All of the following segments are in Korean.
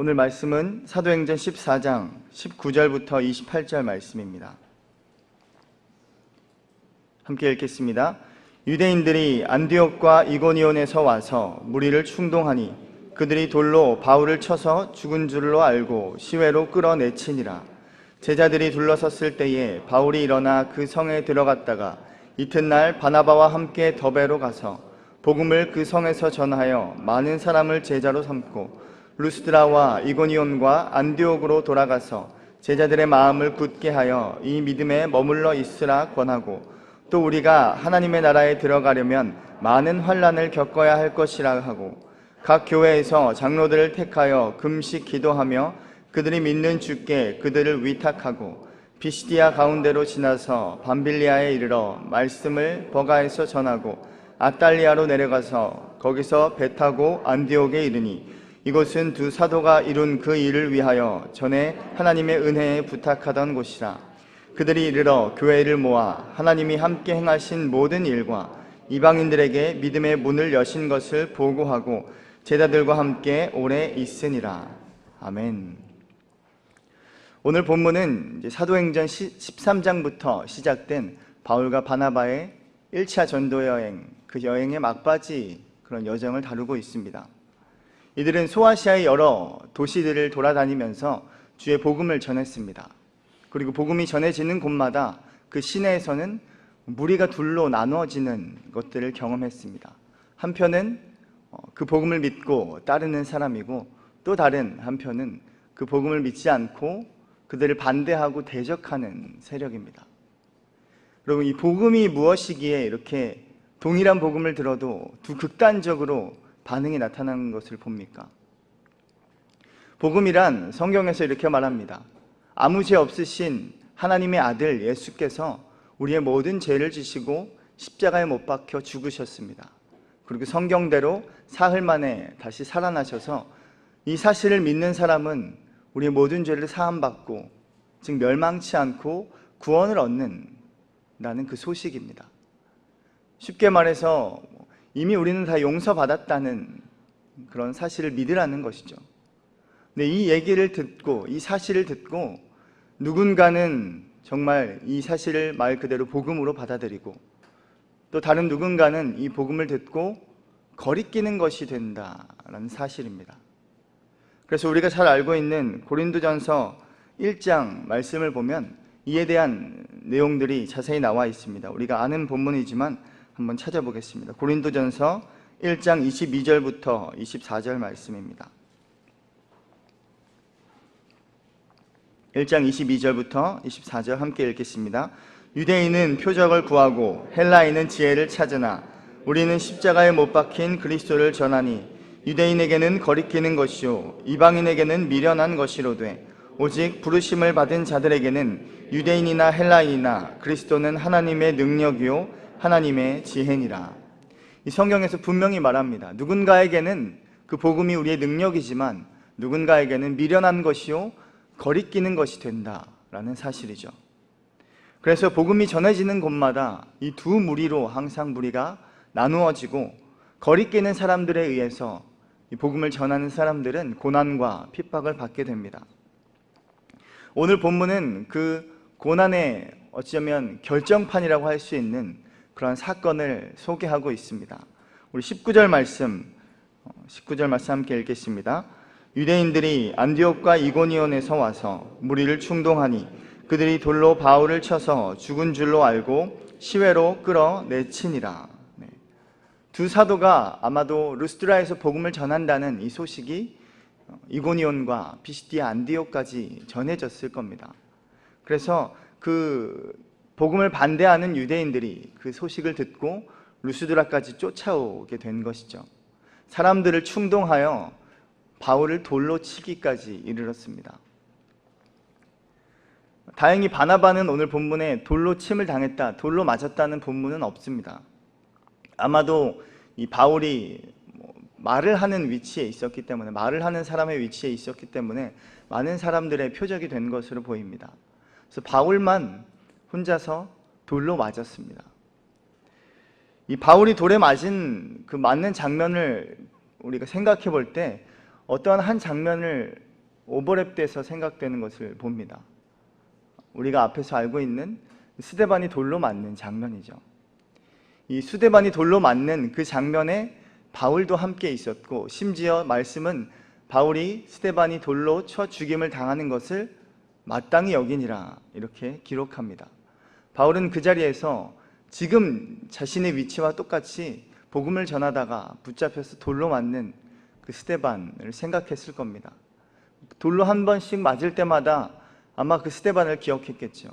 오늘 말씀은 사도행전 14장 19절부터 28절 말씀입니다. 함께 읽겠습니다. 유대인들이 안디옥과 이고니온에서 와서 무리를 충동하니 그들이 돌로 바울을 쳐서 죽은 줄로 알고 시외로 끌어내치니라. 제자들이 둘러섰을 때에 바울이 일어나 그 성에 들어갔다가 이튿날 바나바와 함께 더베로 가서 복음을 그 성에서 전하여 많은 사람을 제자로 삼고 루스드라와 이고니온과 안디옥으로 돌아가서 제자들의 마음을 굳게 하여 이 믿음에 머물러 있으라 권하고, 또 우리가 하나님의 나라에 들어가려면 많은 환난을 겪어야 할 것이라 하고, 각 교회에서 장로들을 택하여 금식 기도하며 그들이 믿는 주께 그들을 위탁하고, 비시디아 가운데로 지나서 밤빌리아에 이르러 말씀을 버가에서 전하고 아탈리아로 내려가서 거기서 배 타고 안디옥에 이르니, 이곳은 두 사도가 이룬 그 일을 위하여 전에 하나님의 은혜에 부탁하던 곳이라. 그들이 이르러 교회를 모아 하나님이 함께 행하신 모든 일과 이방인들에게 믿음의 문을 여신 것을 보고하고 제자들과 함께 오래 있으니라. 아멘. 오늘 본문은 사도행전 13장부터 시작된 바울과 바나바의 1차 전도 여행, 그 여행의 막바지 그런 여정을 다루고 있습니다. 이들은 소아시아의 여러 도시들을 돌아다니면서 주의 복음을 전했습니다. 그리고 복음이 전해지는 곳마다 그 시내에서는 무리가 둘로 나누어지는 것들을 경험했습니다. 한편은 그 복음을 믿고 따르는 사람이고, 또 다른 한편은 그 복음을 믿지 않고 그들을 반대하고 대적하는 세력입니다. 여러분, 이 복음이 무엇이기에 이렇게 동일한 복음을 들어도 두 극단적으로 반응이 나타나는 것을 봅니까? 복음이란 성경에서 이렇게 말합니다. 아무 죄 없으신 하나님의 아들 예수께서 우리의 모든 죄를 지시고 십자가에 못 박혀 죽으셨습니다. 그리고 성경대로 사흘 만에 다시 살아나셔서 이 사실을 믿는 사람은 우리의 모든 죄를 사함받고, 즉 멸망치 않고 구원을 얻는다는 그 소식입니다. 쉽게 말해서 이미 우리는 다 용서받았다는 그런 사실을 믿으라는 것이죠. 근데 이 얘기를 듣고, 이 사실을 듣고 누군가는 정말 이 사실을 말 그대로 복음으로 받아들이고, 또 다른 누군가는 이 복음을 듣고 거리끼는 것이 된다라는 사실입니다. 그래서 우리가 잘 알고 있는 고린도전서 1장 말씀을 보면 이에 대한 내용들이 자세히 나와 있습니다. 우리가 아는 본문이지만 한번 찾아보겠습니다. 고린도전서 1장 22절부터 24절 말씀입니다. 1장 22절부터 24절 함께 읽겠습니다. 유대인은 표적을 구하고 헬라인은 지혜를 찾으나 우리는 십자가에 못 박힌 그리스도를 전하니 유대인에게는 거리끼는 것이요 이방인에게는 미련한 것이로되 오직 부르심을 받은 자들에게는 유대인이나 헬라인이나 그리스도는 하나님의 능력이요 하나님의 지혜니라. 이 성경에서 분명히 말합니다. 누군가에게는 그 복음이 우리의 능력이지만 누군가에게는 미련한 것이요 거리끼는 것이 된다라는 사실이죠. 그래서 복음이 전해지는 곳마다 이 두 무리로 항상 무리가 나누어지고, 거리끼는 사람들에 의해서 이 복음을 전하는 사람들은 고난과 핍박을 받게 됩니다. 오늘 본문은 그 고난의 어쩌면 결정판이라고 할 수 있는 그런 사건을 소개하고 있습니다. 우리 19절 말씀 함께 읽겠습니다. 유대인들이 안디옥과 이고니온에서 와서 무리를 충동하니 그들이 돌로 바울을 쳐서 죽은 줄로 알고 시외로 끌어내치니라. 두 사도가 아마도 루스드라에서 복음을 전한다는 이 소식이 이고니온과 비시디아 안디옥까지 전해졌을 겁니다. 그래서 그 복음을 반대하는 유대인들이 그 소식을 듣고 루스드라까지 쫓아오게 된 것이죠. 사람들을 충동하여 바울을 돌로 치기까지 이르렀습니다. 다행히 바나바는 오늘 본문에 돌로 침을 당했다, 돌로 맞았다는 본문은 없습니다. 아마도 이 바울이 말을 하는 위치에 있었기 때문에, 말을 하는 사람의 위치에 있었기 때문에 많은 사람들의 표적이 된 것으로 보입니다. 그래서 바울만 혼자서 돌로 맞았습니다. 이 바울이 돌에 맞은 그 맞는 장면을 우리가 생각해 볼 때 어떠한 한 장면을 오버랩돼서 생각되는 것을 봅니다. 우리가 앞에서 알고 있는 스데반이 돌로 맞는 장면이죠. 이 스데반이 돌로 맞는 그 장면에 바울도 함께 있었고, 심지어 말씀은 바울이 스데반이 돌로 쳐 죽임을 당하는 것을 마땅히 여기니라 이렇게 기록합니다. 바울은 그 자리에서 지금 자신의 위치와 똑같이 복음을 전하다가 붙잡혀서 돌로 맞는 그 스데반을 생각했을 겁니다. 돌로 한 번씩 맞을 때마다 아마 그 스데반을 기억했겠죠.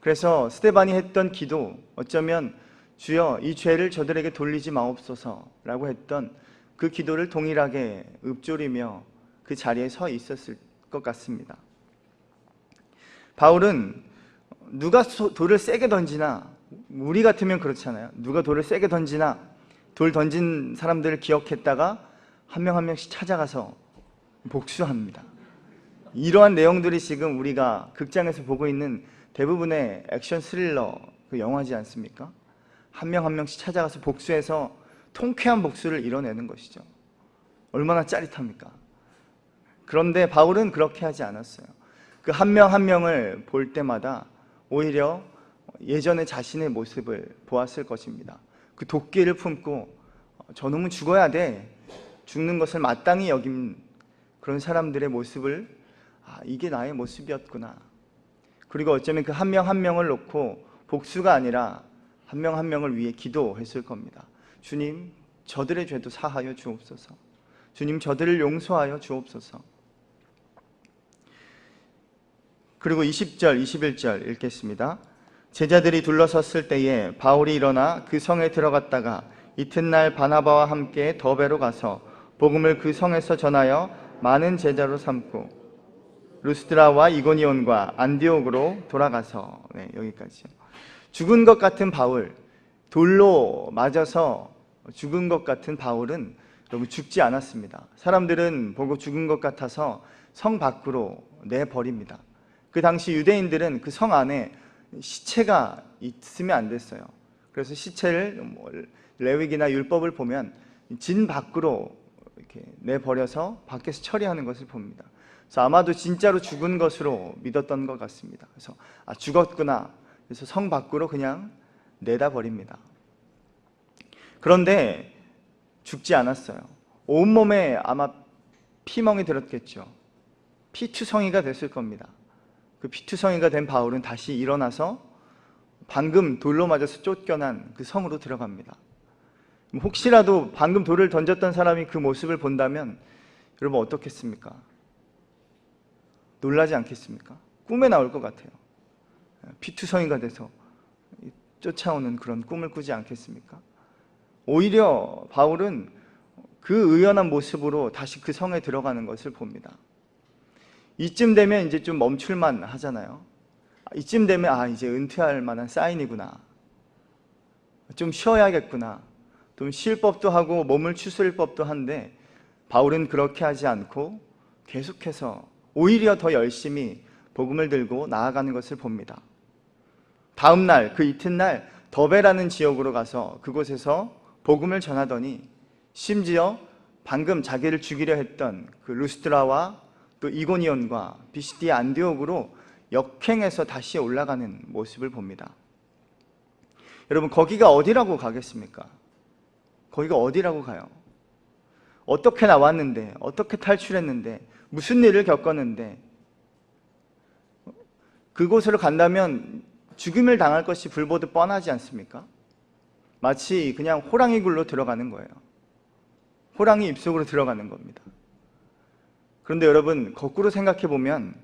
그래서 스데반이 했던 기도, 어쩌면 주여 이 죄를 저들에게 돌리지 마옵소서라고 했던 그 기도를 동일하게 읊조리며 그 자리에 서 있었을 것 같습니다. 바울은 누가 돌을 세게 던지나, 우리 같으면 그렇잖아요. 누가 돌을 세게 던지나 돌 던진 사람들을 기억했다가 한 명 한 명씩 찾아가서 복수합니다. 이러한 내용들이 지금 우리가 극장에서 보고 있는 대부분의 액션 스릴러 그 영화지 않습니까? 한 명 한 명씩 찾아가서 복수해서 통쾌한 복수를 이뤄내는 것이죠. 얼마나 짜릿합니까? 그런데 바울은 그렇게 하지 않았어요. 그 한 명 한 명을 볼 때마다 오히려 예전의 자신의 모습을 보았을 것입니다. 그 도끼를 품고 저놈은 죽어야 돼, 죽는 것을 마땅히 여긴 그런 사람들의 모습을, 이게 나의 모습이었구나. 그리고 어쩌면 그 한 명 한 명을 놓고 복수가 아니라 한 명 한 명을 위해 기도했을 겁니다. 주님, 저들의 죄도 사하여 주옵소서. 주님, 저들을 용서하여 주옵소서. 그리고 20절, 21절 읽겠습니다. 제자들이 둘러섰을 때에 바울이 일어나 그 성에 들어갔다가 이튿날 바나바와 함께 더베로 가서 복음을 그 성에서 전하여 많은 제자로 삼고 루스드라와 이고니온과 안디옥으로 돌아가서, 여기까지요. 죽은 것 같은 바울, 돌로 맞아서 죽은 것 같은 바울은 여러분 죽지 않았습니다. 사람들은 보고 죽은 것 같아서 성 밖으로 내버립니다. 그 당시 유대인들은 그 성 안에 시체가 있으면 안 됐어요. 그래서 시체를 레위기나 율법을 보면 진 밖으로 이렇게 내버려서 밖에서 처리하는 것을 봅니다. 그래서 아마도 진짜로 죽은 것으로 믿었던 것 같습니다. 그래서 죽었구나. 그래서 성 밖으로 그냥 내다 버립니다. 그런데 죽지 않았어요. 온몸에 아마 피멍이 들었겠죠. 피투성이가 됐을 겁니다. 그 피투성이가 된 바울은 다시 일어나서 방금 돌로 맞아서 쫓겨난 그 성으로 들어갑니다. 혹시라도 방금 돌을 던졌던 사람이 그 모습을 본다면 여러분 어떻겠습니까? 놀라지 않겠습니까? 꿈에 나올 것 같아요. 피투성이가 돼서 쫓아오는 그런 꿈을 꾸지 않겠습니까? 오히려 바울은 그 의연한 모습으로 다시 그 성에 들어가는 것을 봅니다. 이쯤 되면 이제 좀 멈출만 하잖아요. 이쯤 되면 이제 은퇴할 만한 사인이구나, 좀 쉬어야겠구나, 좀 쉴 법도 하고 몸을 추스릴 법도 한데 바울은 그렇게 하지 않고 계속해서 오히려 더 열심히 복음을 들고 나아가는 것을 봅니다. 다음 날, 그 이튿날 더베라는 지역으로 가서 그곳에서 복음을 전하더니 심지어 방금 자기를 죽이려 했던 그 루스드라와 또 이고니온과 비시디아 안디옥으로 역행해서 다시 올라가는 모습을 봅니다. 여러분, 거기가 어디라고 가겠습니까? 거기가 어디라고 가요? 어떻게 나왔는데, 어떻게 탈출했는데, 무슨 일을 겪었는데, 그곳으로 간다면 죽임을 당할 것이 불보듯 뻔하지 않습니까? 마치 그냥 호랑이 굴로 들어가는 거예요. 호랑이 입속으로 들어가는 겁니다. 그런데 여러분, 거꾸로 생각해 보면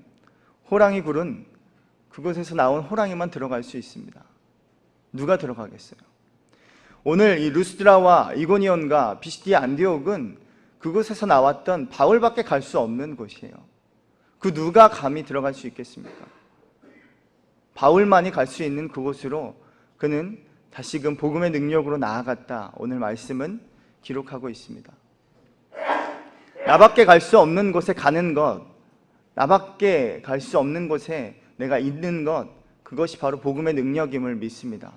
호랑이 굴은 그곳에서 나온 호랑이만 들어갈 수 있습니다. 누가 들어가겠어요? 오늘 이 루스드라와 이고니온과 비시디아 안디옥은 그곳에서 나왔던 바울밖에 갈 수 없는 곳이에요. 그 누가 감히 들어갈 수 있겠습니까? 바울만이 갈 수 있는 그곳으로 그는 다시금 복음의 능력으로 나아갔다. 오늘 말씀은 기록하고 있습니다. 나밖에 갈 수 없는 곳에 가는 것, 나밖에 갈 수 없는 곳에 내가 있는 것, 그것이 바로 복음의 능력임을 믿습니다.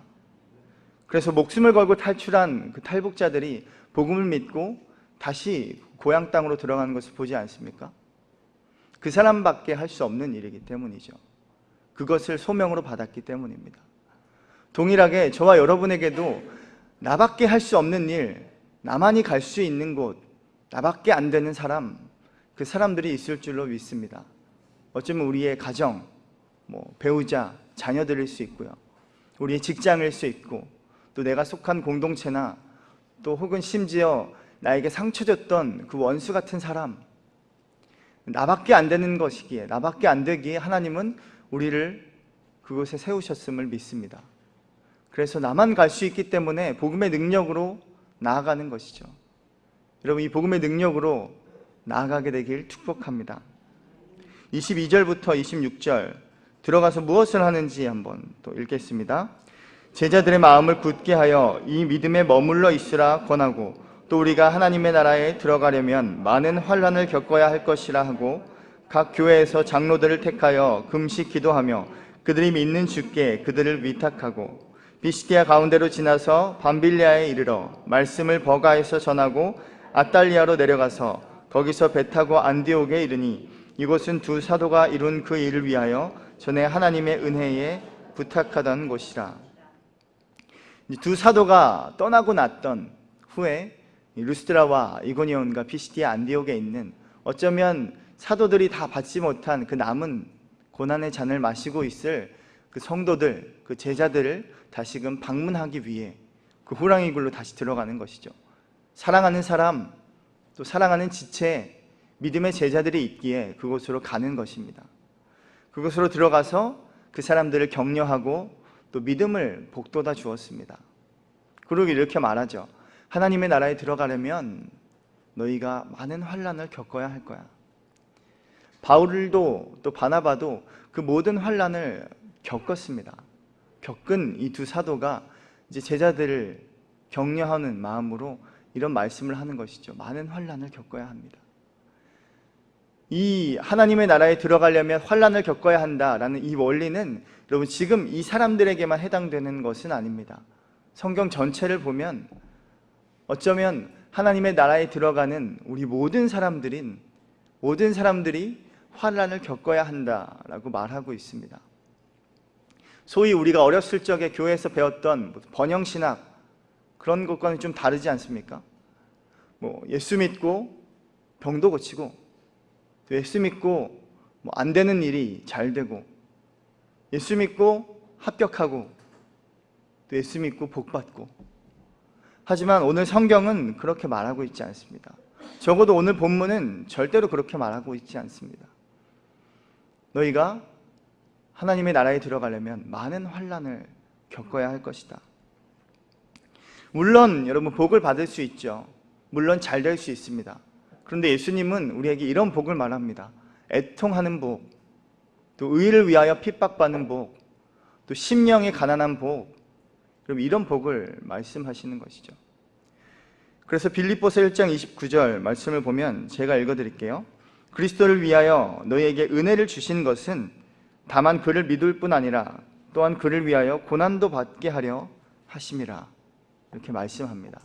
그래서 목숨을 걸고 탈출한 그 탈북자들이 복음을 믿고 다시 고향 땅으로 들어가는 것을 보지 않습니까? 그 사람밖에 할 수 없는 일이기 때문이죠. 그것을 소명으로 받았기 때문입니다. 동일하게 저와 여러분에게도 나밖에 할 수 없는 일, 나만이 갈 수 있는 곳, 나밖에 안 되는 사람, 그 사람들이 있을 줄로 믿습니다. 어쩌면 우리의 가정, 배우자, 자녀들일 수 있고요. 우리의 직장일 수 있고, 또 내가 속한 공동체나 또 혹은 심지어 나에게 상처 줬던 그 원수 같은 사람, 나밖에 안 되는 것이기에, 나밖에 안 되기에 하나님은 우리를 그곳에 세우셨음을 믿습니다. 그래서 나만 갈 수 있기 때문에 복음의 능력으로 나아가는 것이죠. 여러분, 이 복음의 능력으로 나아가게 되길 축복합니다. 22절부터 26절 들어가서 무엇을 하는지 한번 또 읽겠습니다. 제자들의 마음을 굳게 하여 이 믿음에 머물러 있으라 권하고, 또 우리가 하나님의 나라에 들어가려면 많은 환난을 겪어야 할 것이라 하고, 각 교회에서 장로들을 택하여 금식 기도하며 그들이 믿는 주께 그들을 위탁하고, 비시디아 가운데로 지나서 밤빌리아에 이르러 말씀을 버가에서 전하고 아달리아로 내려가서 거기서 배 타고 안디옥에 이르니, 이곳은 두 사도가 이룬 그 일을 위하여 전에 하나님의 은혜에 부탁하던 곳이라. 두 사도가 떠나고 났던 후에 루스드라와 이고니온과 피시디아 안디옥에 있는, 어쩌면 사도들이 다 받지 못한 그 남은 고난의 잔을 마시고 있을 그 성도들, 그 제자들을 다시금 방문하기 위해 그 호랑이 굴로 다시 들어가는 것이죠. 사랑하는 사람, 또 사랑하는 지체, 믿음의 제자들이 있기에 그곳으로 가는 것입니다. 그곳으로 들어가서 그 사람들을 격려하고 또 믿음을 북돋아 주었습니다. 그리고 이렇게 말하죠. 하나님의 나라에 들어가려면 너희가 많은 환난을 겪어야 할 거야. 바울도 또 바나바도 그 모든 환난을 겪었습니다. 겪은 이 두 사도가 이제 제자들을 격려하는 마음으로 이런 말씀을 하는 것이죠. 많은 환난을 겪어야 합니다. 이 하나님의 나라에 들어가려면 환난을 겪어야 한다라는 이 원리는 여러분 지금 이 사람들에게만 해당되는 것은 아닙니다. 성경 전체를 보면 어쩌면 하나님의 나라에 들어가는 우리 모든 사람들이 환난을 겪어야 한다라고 말하고 있습니다. 소위 우리가 어렸을 적에 교회에서 배웠던 번영신학, 그런 것과는 좀 다르지 않습니까? 예수 믿고 병도 고치고, 예수 믿고 안 되는 일이 잘 되고, 예수 믿고 합격하고, 또 예수 믿고 복 받고. 하지만 오늘 성경은 그렇게 말하고 있지 않습니다. 적어도 오늘 본문은 절대로 그렇게 말하고 있지 않습니다. 너희가 하나님의 나라에 들어가려면 많은 환난을 겪어야 할 것이다. 물론 여러분 복을 받을 수 있죠. 물론 잘 될 수 있습니다. 그런데 예수님은 우리에게 이런 복을 말합니다. 애통하는 복, 또 의를 위하여 핍박받는 복, 또 심령이 가난한 복, 이런 복을 말씀하시는 것이죠. 그래서 빌립보서 1장 29절 말씀을 보면 제가 읽어드릴게요. 그리스도를 위하여 너희에게 은혜를 주신 것은 다만 그를 믿을 뿐 아니라 또한 그를 위하여 고난도 받게 하려 하심이라, 이렇게 말씀합니다.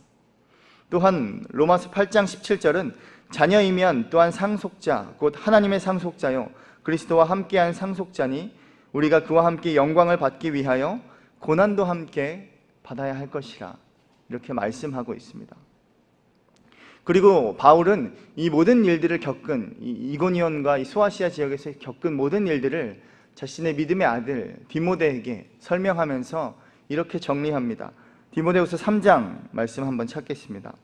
또한 로마서 8장 17절은 자녀이면 또한 상속자 곧 하나님의 상속자요 그리스도와 함께한 상속자니 우리가 그와 함께 영광을 받기 위하여 고난도 함께 받아야 할 것이라, 이렇게 말씀하고 있습니다. 그리고 바울은 이 모든 일들을 겪은 이고니온과 이 소아시아 지역에서 겪은 모든 일들을 자신의 믿음의 아들 디모데에게 설명하면서 이렇게 정리합니다. 디모데후서 3장 말씀 한번 찾겠습니다.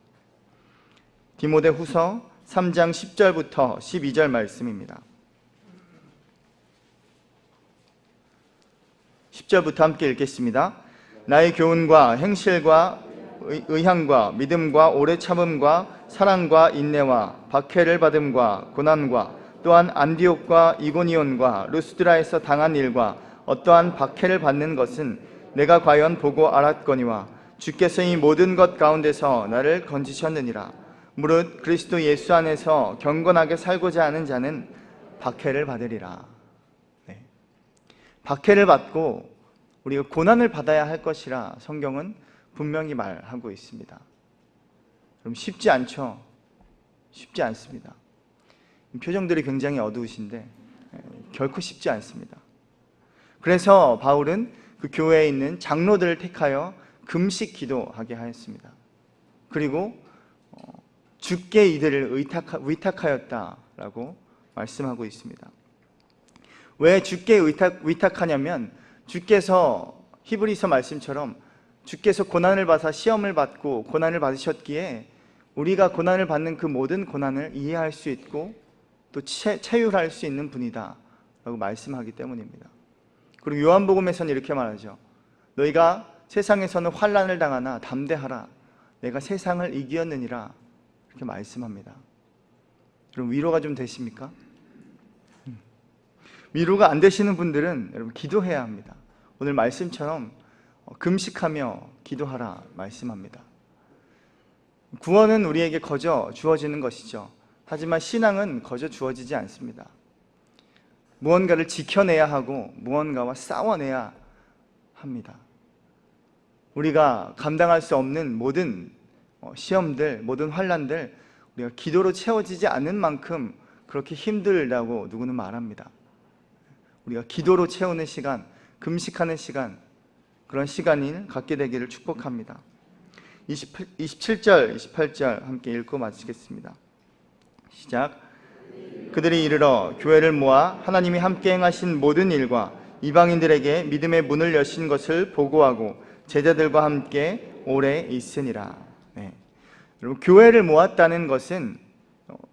디모데후서 3장 10절부터 12절 말씀입니다. 10절부터 함께 읽겠습니다. 나의 교훈과 행실과 의향과 믿음과 오래 참음과 사랑과 인내와 박해를 받음과 고난과 또한 안디옥과 이고니온과 루스드라에서 당한 일과 어떠한 박해를 받는 것은 내가 과연 보고 알았거니와 주께서 이 모든 것 가운데서 나를 건지셨느니라. 무릇 그리스도 예수 안에서 경건하게 살고자 하는 자는 박해를 받으리라. 박해를 받고 우리가 고난을 받아야 할 것이라 성경은 분명히 말하고 있습니다. 그럼 쉽지 않죠? 쉽지 않습니다. 표정들이 굉장히 어두우신데 결코 쉽지 않습니다. 그래서 바울은 그 교회에 있는 장로들을 택하여 금식 기도하게 하였습니다. 그리고 주께 이들을 위탁하였다라고 말씀하고 있습니다. 왜 주께 위탁하냐면, 주께서 히브리서 말씀처럼 주께서 고난을 받아 시험을 받고 고난을 받으셨기에 우리가 고난을 받는 그 모든 고난을 이해할 수 있고 또 체휼할 수 있는 분이다 라고 말씀하기 때문입니다. 그리고 요한복음에서는 이렇게 말하죠. 너희가 세상에서는 환난을 당하나 담대하라, 내가 세상을 이기었느니라, 이렇게 말씀합니다. 여러분, 위로가 좀 되십니까? 위로가 안 되시는 분들은 여러분 기도해야 합니다. 오늘 말씀처럼 금식하며 기도하라 말씀합니다. 구원은 우리에게 거저 주어지는 것이죠. 하지만 신앙은 거저 주어지지 않습니다. 무언가를 지켜내야 하고 무언가와 싸워내야 합니다. 우리가 감당할 수 없는 모든 시험들, 모든 환난들, 우리가 기도로 채워지지 않는 만큼 그렇게 힘들다고 누구는 말합니다. 우리가 기도로 채우는 시간, 금식하는 시간, 그런 시간을 갖게 되기를 축복합니다. 27절, 28절 함께 읽고 마치겠습니다. 시작. 그들이 이르러 교회를 모아 하나님이 함께 행하신 모든 일과 이방인들에게 믿음의 문을 여신 것을 보고하고 제자들과 함께 오래 있으니라. 네. 여러분, 교회를 모았다는 것은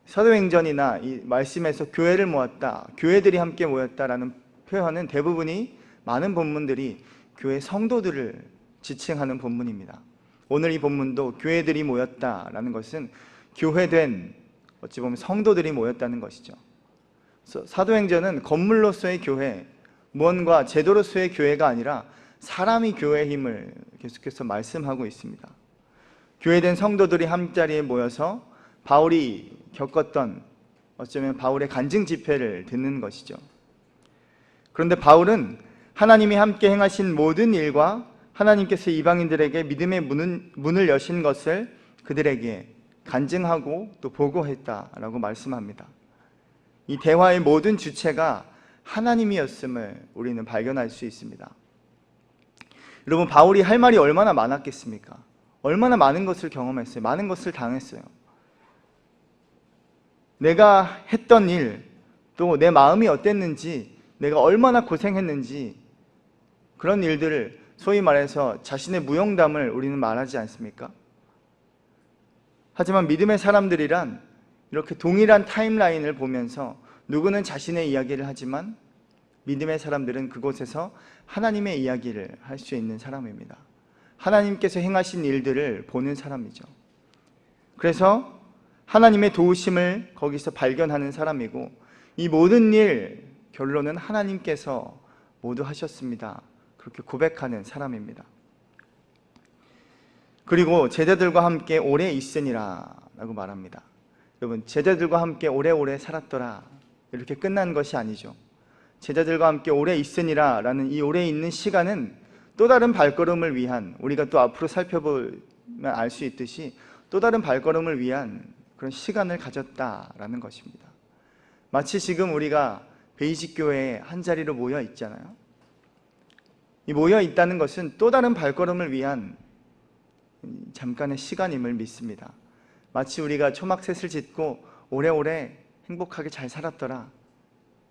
사도행전이나 이 말씀에서 교회를 모았다, 교회들이 함께 모였다라는 표현은 대부분이, 많은 본문들이 교회 성도들을 지칭하는 본문입니다. 오늘 이 본문도 교회들이 모였다라는 것은 교회된, 어찌 보면 성도들이 모였다는 것이죠. 그래서 사도행전은 건물로서의 교회, 무언가 제도로서의 교회가 아니라 사람이 교회의 힘을 계속해서 말씀하고 있습니다. 교회된 성도들이 한자리에 모여서 바울이 겪었던, 어쩌면 바울의 간증 집회를 듣는 것이죠. 그런데 바울은 하나님이 함께 행하신 모든 일과 하나님께서 이방인들에게 믿음의 문을 여신 것을 그들에게 간증하고 또 보고했다라고 말씀합니다. 이 대화의 모든 주체가 하나님이었음을 우리는 발견할 수 있습니다. 여러분, 바울이 할 말이 얼마나 많았겠습니까? 얼마나 많은 것을 경험했어요. 많은 것을 당했어요. 내가 했던 일, 또 내 마음이 어땠는지, 내가 얼마나 고생했는지, 그런 일들을 소위 말해서 자신의 무용담을 우리는 말하지 않습니까? 하지만 믿음의 사람들이란 이렇게 동일한 타임라인을 보면서 누구는 자신의 이야기를 하지만 믿음의 사람들은 그곳에서 하나님의 이야기를 할 수 있는 사람입니다. 하나님께서 행하신 일들을 보는 사람이죠. 그래서 하나님의 도우심을 거기서 발견하는 사람이고, 이 모든 일 결론은 하나님께서 모두 하셨습니다, 그렇게 고백하는 사람입니다. 그리고 제자들과 함께 오래 있으니라 라고 말합니다. 여러분, 제자들과 함께 오래오래 살았더라 이렇게 끝난 것이 아니죠. 제자들과 함께 오래 있으니라 라는 이 오래 있는 시간은 또 다른 발걸음을 위한, 우리가 또 앞으로 살펴보면 알 수 있듯이 또 다른 발걸음을 위한 그런 시간을 가졌다라는 것입니다. 마치 지금 우리가 베이직 교회에 한자리로 모여 있잖아요. 이 모여 있다는 것은 또 다른 발걸음을 위한 잠깐의 시간임을 믿습니다. 마치 우리가 초막셋을 짓고 오래오래 행복하게 잘 살았더라,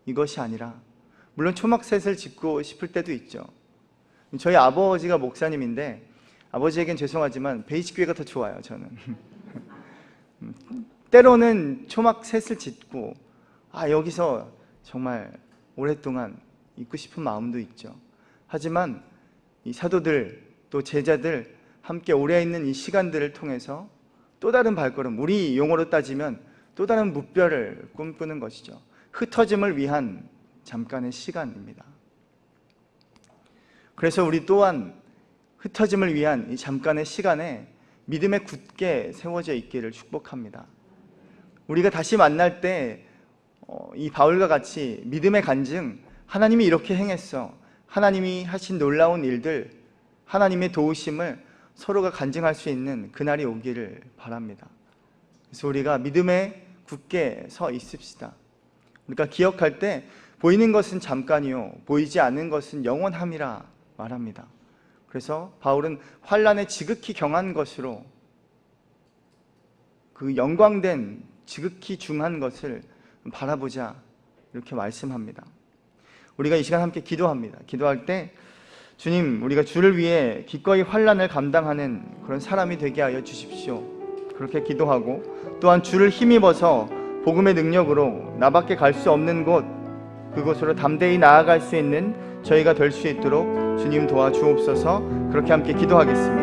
이것이 아니라, 물론 초막셋을 짓고 싶을 때도 있죠. 저희 아버지가 목사님인데 아버지에겐 죄송하지만 베이직 교회가 더 좋아요. 저는 때로는 초막셋을 짓고 여기서 정말 오랫동안 있고 싶은 마음도 있죠. 하지만 이 사도들 또 제자들 함께 오래 있는 이 시간들을 통해서 또 다른 발걸음, 우리 용어로 따지면 또 다른 묵별을 꿈꾸는 것이죠. 흩어짐을 위한 잠깐의 시간입니다. 그래서 우리 또한 흩어짐을 위한 이 잠깐의 시간에 믿음에 굳게 세워져 있기를 축복합니다. 우리가 다시 만날 때 이 바울과 같이 믿음의 간증, 하나님이 이렇게 행했어, 하나님이 하신 놀라운 일들, 하나님의 도우심을 서로가 간증할 수 있는 그날이 오기를 바랍니다. 그래서 우리가 믿음에 굳게 서 있읍시다. 그러니까 기억할 때 보이는 것은 잠깐이요 보이지 않는 것은 영원함이라 말합니다. 그래서 바울은 환난에 지극히 경한 것으로 그 영광된 지극히 중한 것을 바라보자 이렇게 말씀합니다. 우리가 이 시간 함께 기도합니다. 기도할 때 주님, 우리가 주를 위해 기꺼이 환난을 감당하는 그런 사람이 되게 하여 주십시오. 그렇게 기도하고 또한 주를 힘입어서 복음의 능력으로 나밖에 갈 수 없는 곳, 그곳으로 담대히 나아갈 수 있는 저희가 될 수 있도록 주님 도와주옵소서. 그렇게 함께 기도하겠습니다.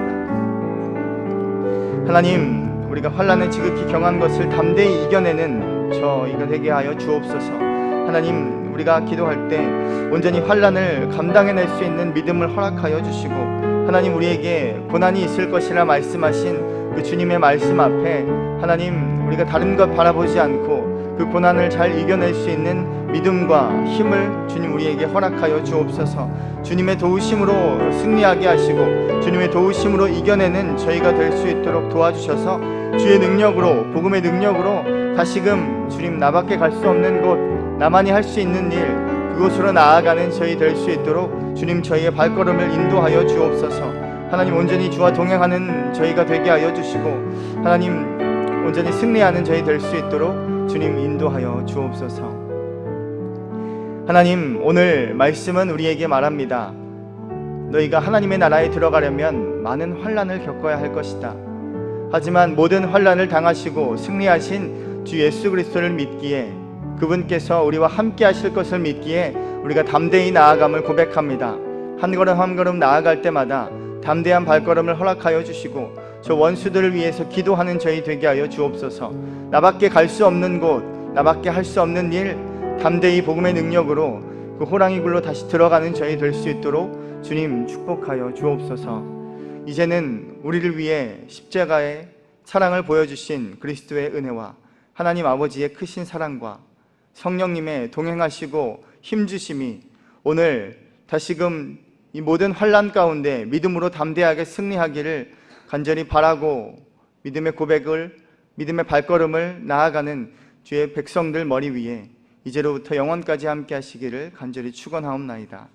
하나님, 우리가 환난에 지극히 경한 것을 담대히 이겨내는 저희가 되게 하여 주옵소서. 하나님, 우리가 기도할 때 온전히 환난을 감당해낼 수 있는 믿음을 허락하여 주시고, 하나님, 우리에게 고난이 있을 것이라 말씀하신 그 주님의 말씀 앞에 하나님, 우리가 다른 것 바라보지 않고 그 고난을 잘 이겨낼 수 있는 믿음과 힘을 주님 우리에게 허락하여 주옵소서. 주님의 도우심으로 승리하게 하시고 주님의 도우심으로 이겨내는 저희가 될 수 있도록 도와주셔서 주의 능력으로, 복음의 능력으로 다시금 주님, 나밖에 갈 수 없는 곳, 나만이 할 수 있는 일, 그곳으로 나아가는 저희 될 수 있도록 주님, 저희의 발걸음을 인도하여 주옵소서. 하나님, 온전히 주와 동행하는 저희가 되게 하여 주시고 하나님, 온전히 승리하는 저희 될 수 있도록 주님 인도하여 주옵소서. 하나님, 오늘 말씀은 우리에게 말합니다. 너희가 하나님의 나라에 들어가려면 많은 환난을 겪어야 할 것이다. 하지만 모든 환난을 당하시고 승리하신 주 예수 그리스도를 믿기에, 그분께서 우리와 함께 하실 것을 믿기에 우리가 담대히 나아감을 고백합니다. 한 걸음 한 걸음 나아갈 때마다 담대한 발걸음을 허락하여 주시고 저 원수들을 위해서 기도하는 저희 되게 하여 주옵소서. 나밖에 갈 수 없는 곳, 나밖에 할 수 없는 일, 담대히 복음의 능력으로 그 호랑이 굴로 다시 들어가는 저희 될 수 있도록 주님 축복하여 주옵소서. 이제는 우리를 위해 십자가의 사랑을 보여주신 그리스도의 은혜와 하나님 아버지의 크신 사랑과 성령님의 동행하시고 힘주심이 오늘 다시금 이 모든 환난 가운데 믿음으로 담대하게 승리하기를 간절히 바라고, 믿음의 고백을, 믿음의 발걸음을 나아가는 주의 백성들 머리 위에 이제로부터 영원까지 함께 하시기를 간절히 축원하옵나이다.